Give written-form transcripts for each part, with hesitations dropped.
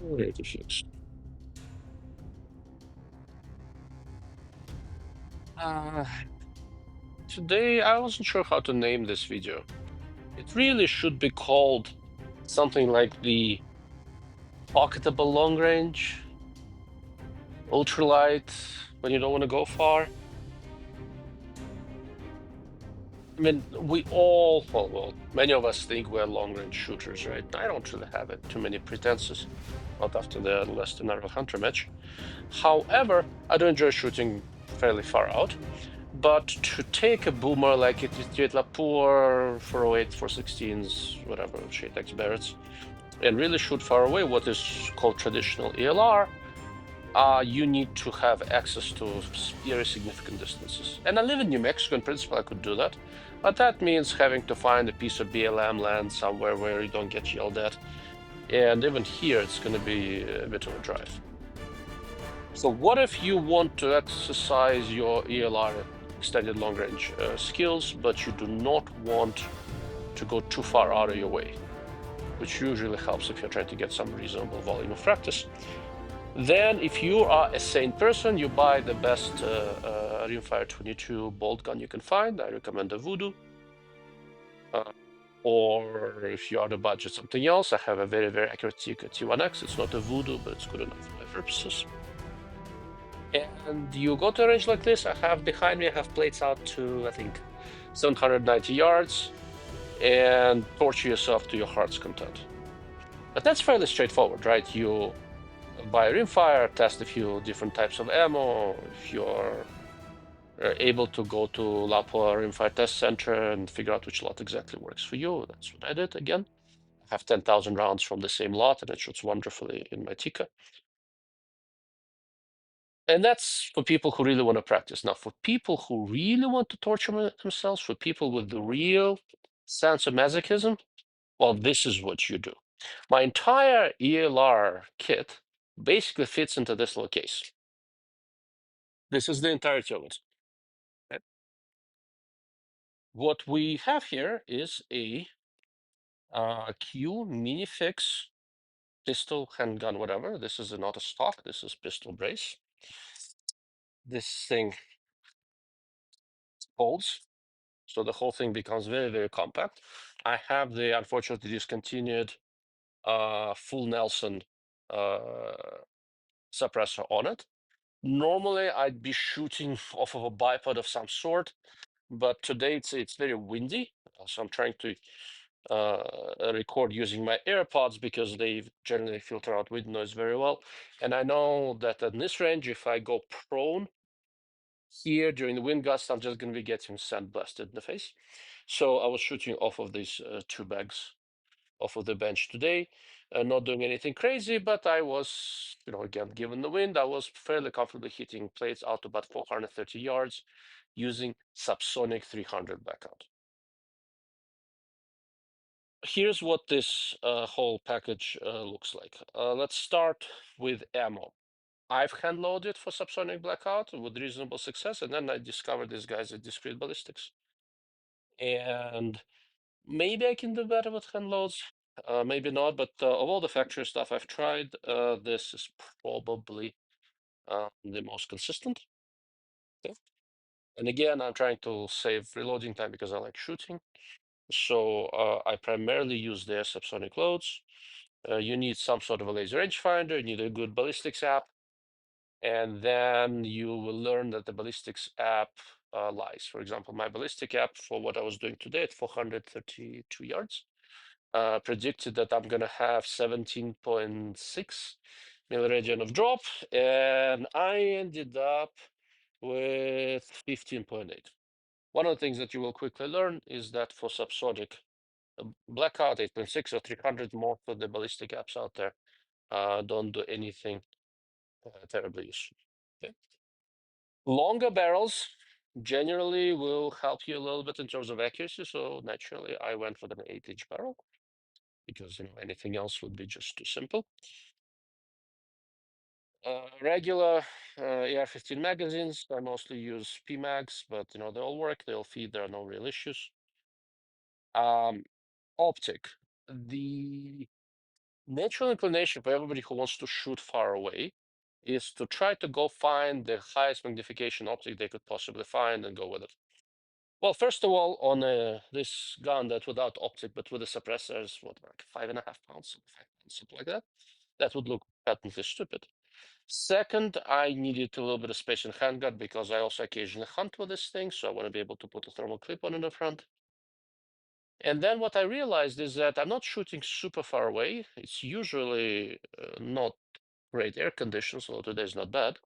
Alrighty, fix. Uh, Today I wasn't sure how to name this video. It really should be called something like the pocketable long range, ultralight when you don't want to go far. I mean, we all, many of us think we're long range shooters, right? I don't really have it, too many pretenses, not after the less than Arrow Hunter match. However, I do enjoy shooting fairly far out. But to take a boomer like it did Lapua, 408, 416s, whatever, Shatex Barretts, and really shoot far away, what is called traditional ELR, you need to have access to very significant distances. And I live in New Mexico. In principle, I could do that. But that means having to find a piece of BLM land somewhere where you don't get yelled at. And even here, it's going to be a bit of a drive. So what if you want to exercise your ELR extended long range skills, but you do not want to go too far out of your way, which usually helps if you're trying to get some reasonable volume of practice. Then if you are a sane person, you buy the best Rimfire 22 bolt gun you can find. I recommend the Voodoo. Or if you are to budget something else, I have a very, very accurate Tikka T1X. It's not a Voodoo, but it's good enough for my purposes. And you go to a range like this. I have behind me, I have plates out to, I think, 790 yards, and torture yourself to your heart's content. But that's fairly straightforward, right? You buy a rimfire, test a few different types of ammo. If you're able to go to Lapua Rimfire Test Center and figure out which lot exactly works for you, that's what I did again. I have 10,000 rounds from the same lot, and it shoots wonderfully in my Tikka. And that's for people who really want to practice. Now, for people who really want to torture themselves, for people with the real sense of masochism, well, this is what you do. My entire ELR kit basically fits into this little case. This is the entirety of it. Okay. What we have here is a Q minifix pistol, handgun, whatever. This is not a stock. This is pistol brace. This thing folds. So the whole thing becomes very, very compact. I have the unfortunately discontinued full Nelson suppressor on it. Normally, I'd be shooting off of a bipod of some sort, but today it's very windy, so I'm trying to record using my AirPods because they generally filter out wind noise very well. And I know that at this range, if I go prone here during the wind gust, I'm just going to be getting sandblasted in the face. So I was shooting off of these two bags off of the bench today, not doing anything crazy, but I was, again, given the wind, I was fairly comfortably hitting plates out to about 430 yards using Subsonic 300 blackout. Here's what this whole package looks like. Let's start with ammo. I've hand loaded for Subsonic blackout with reasonable success, and then I discovered these guys at Discrete Ballistics. And maybe I can do better with hand loads, maybe not, but of all the factory stuff I've tried, this is probably the most consistent. Okay. And again, I'm trying to save reloading time because I like shooting. So I primarily use their subsonic loads. You need some sort of a laser rangefinder, you need a good ballistics app, and then you will learn that the ballistics app lies. For example, my ballistic app for what I was doing today at 432 yards predicted that I'm going to have 17.6 milliradian of drop, and I ended up with 15.8. One of the things that you will quickly learn is that for subsonic blackout 8.6 or 300, most of the ballistic apps out there don't do anything terribly useful. Okay. Longer barrels generally will help you a little bit in terms of accuracy. So naturally, I went for an 8-inch barrel because anything else would be just too simple. Regular AR-15 magazines, I mostly use PMags, but they all work. They'll feed. There are no real issues. Optic. The natural inclination for everybody who wants to shoot far away is to try to go find the highest magnification optic they could possibly find and go with it. Well, first of all, on this gun that without optic but with a suppressor is what, like 5.5 pounds, 5 pounds, something like that. That would look patently stupid. Second, I needed a little bit of space in handguard because I also occasionally hunt with this thing, so I want to be able to put a thermal clip on in the front. And then what I realized is that I'm not shooting super far away. It's usually not great air conditions, although today's not bad.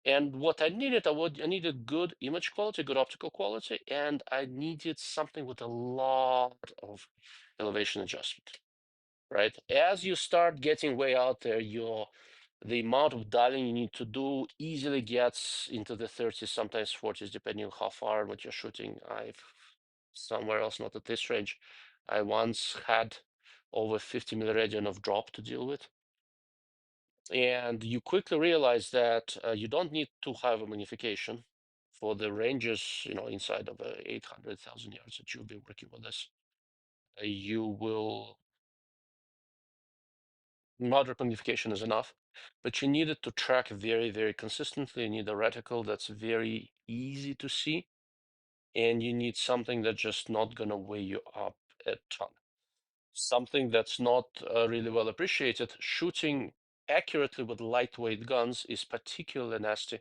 And what I needed, I needed good image quality, good optical quality, and I needed something with a lot of elevation adjustment, right? As you start getting way out there, the amount of dialing you need to do easily gets into the 30s, sometimes 40s, depending on how far what you're shooting. I've somewhere else, not at this range. I once had over 50 milliradian of drop to deal with. And you quickly realize that you don't need too high of a magnification for the ranges, inside of 800,000 yards that you'll be working with this. You will, moderate magnification is enough, but you need it to track very, very consistently. You need a reticle that's very easy to see, and you need something that's just not going to weigh you up a ton. Something that's not really well appreciated, shooting accurately with lightweight guns is particularly nasty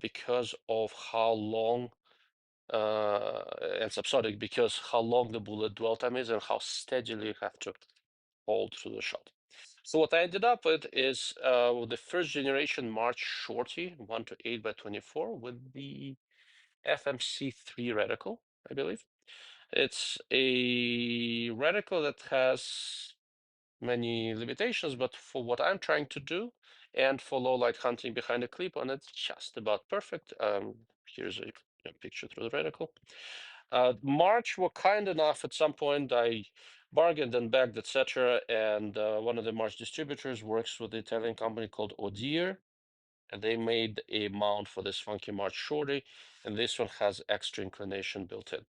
because of how long and subsonic because how long the bullet dwell time is and how steadily you have to hold through the shot. So what I ended up with is with the first generation March Shorty 1 to 8 by 24 with the FMC3 reticle, I believe. It's a reticle that has many limitations, but for what I'm trying to do and for low light hunting behind a clip on it's just about perfect. Here's a picture through the reticle. March were kind enough at some point. I bargained and begged, etc. And one of the March distributors works with the Italian company called Odier, and they made a mount for this funky March Shorty, and this one has extra inclination built in.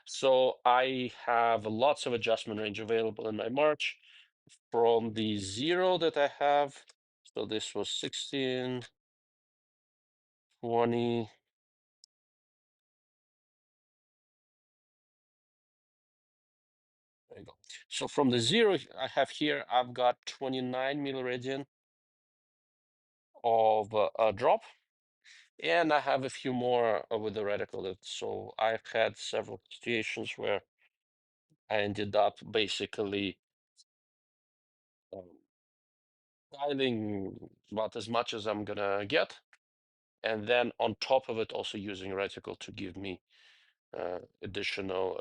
So I have lots of adjustment range available in my March from the 0 that I have. So this was 16, 20. There you go. So from the 0 I have here, I've got 29 milliradian of drop, and I have a few more with the reticle. So I've had several situations where I ended up basically um, dialing about as much as I'm gonna get, and then on top of it, also using reticle to give me additional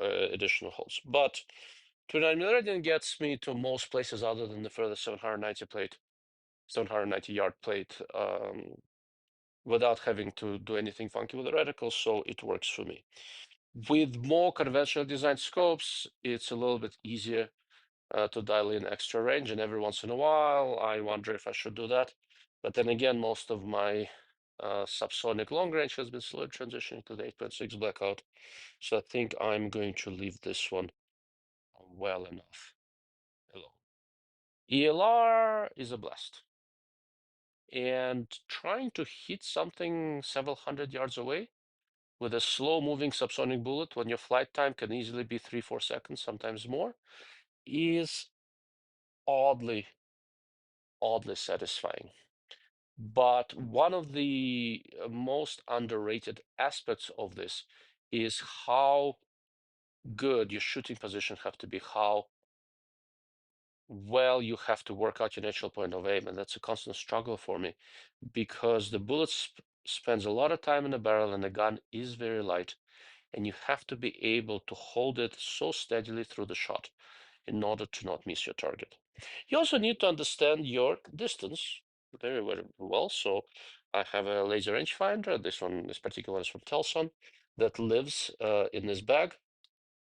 holes. But 29 milliradian gets me to most places other than the further 790 yard plate, without having to do anything funky with the reticle, so it works for me. With more conventional design scopes, it's a little bit easier to dial in extra range, and every once in a while, I wonder if I should do that. But then again, most of my subsonic long range has been slowly transitioning to the 8.6 blackout, so I think I'm going to leave this one well enough alone. ELR is a blast. And trying to hit something several hundred yards away with a slow moving subsonic bullet when your flight time can easily be 3-4 seconds, sometimes more, is oddly satisfying. But one of the most underrated aspects of this is how good your shooting position have to be, how well you have to work out your natural point of aim. And that's a constant struggle for me because the bullet spends a lot of time in the barrel and the gun is very light. And you have to be able to hold it so steadily through the shot in order to not miss your target. You also need to understand your distance very, very well. So I have a laser rangefinder. This particular one is from Telson that lives in this bag.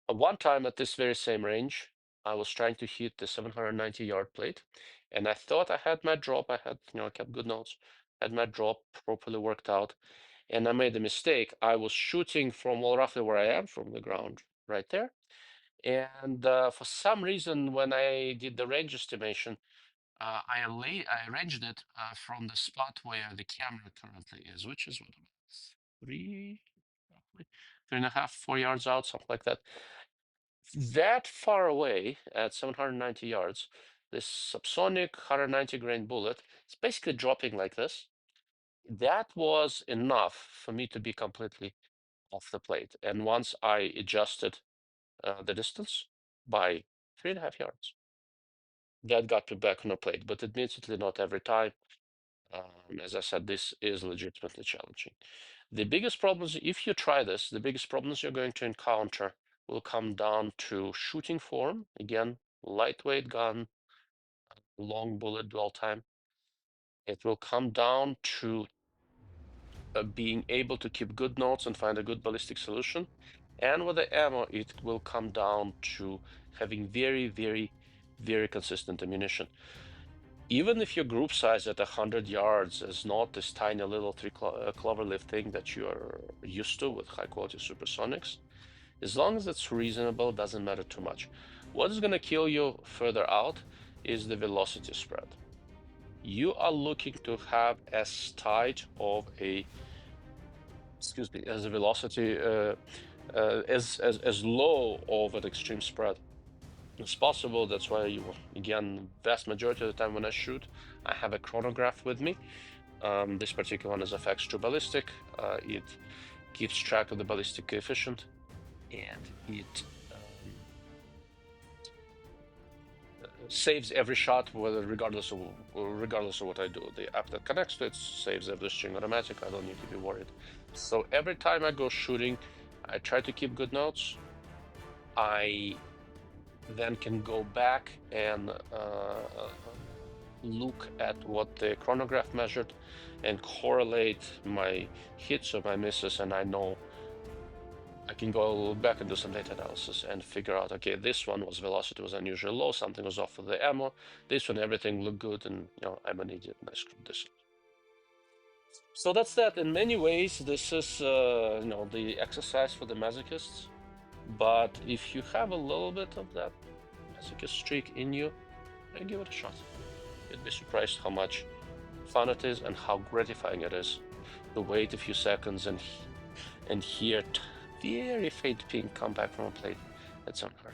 One time at this very same range, I was trying to hit the 790 yard plate, and I thought I had my drop. I kept good notes, had my drop properly worked out, and I made a mistake. I was shooting from, well, roughly where I am from the ground right there. And for some reason, when I did the range estimation, I arranged it from the spot where the camera currently is, which is what, three, roughly 3.5, 4 yards out, something like that. That far away at 790 yards, this subsonic 190 grain bullet is basically dropping like this. That was enough for me to be completely off the plate. And once I adjusted the distance by 3.5 yards, that got me back on the plate. But admittedly, not every time. As I said, this is legitimately challenging. The biggest problems, if you try this, the biggest problems you're going to encounter will come down to shooting form. Again, lightweight gun, long bullet, dwell time. It will come down to being able to keep good notes and find a good ballistic solution. And with the ammo, it will come down to having very, very, very consistent ammunition. Even if your group size at 100 yards is not this tiny little cloverleaf thing that you are used to with high quality supersonics, as long as it's reasonable, it doesn't matter too much. What is going to kill you further out is the velocity spread. You are looking to have as tight of a, as a velocity, as low of an extreme spread as possible. That's why again, vast majority of the time when I shoot, I have a chronograph with me. This particular one is FX True Ballistic. It keeps track of the ballistic coefficient, and it saves every shot, regardless of what I do. The app that connects to it saves every string automatic. I don't need to be worried. So every time I go shooting, I try to keep good notes. I then can go back and look at what the chronograph measured and correlate my hits or my misses, and I know I can go back and do some data analysis and figure out, okay, this one velocity was unusually low, something was off with the ammo. This one, everything looked good, and I'm an idiot and I screwed this. So that's that. In many ways, this is the exercise for the masochists. But if you have a little bit of that masochist streak in you, then give it a shot. You'd be surprised how much fun it is and how gratifying it is to wait a few seconds and hear very faint ping come back from a plate. It's unheard.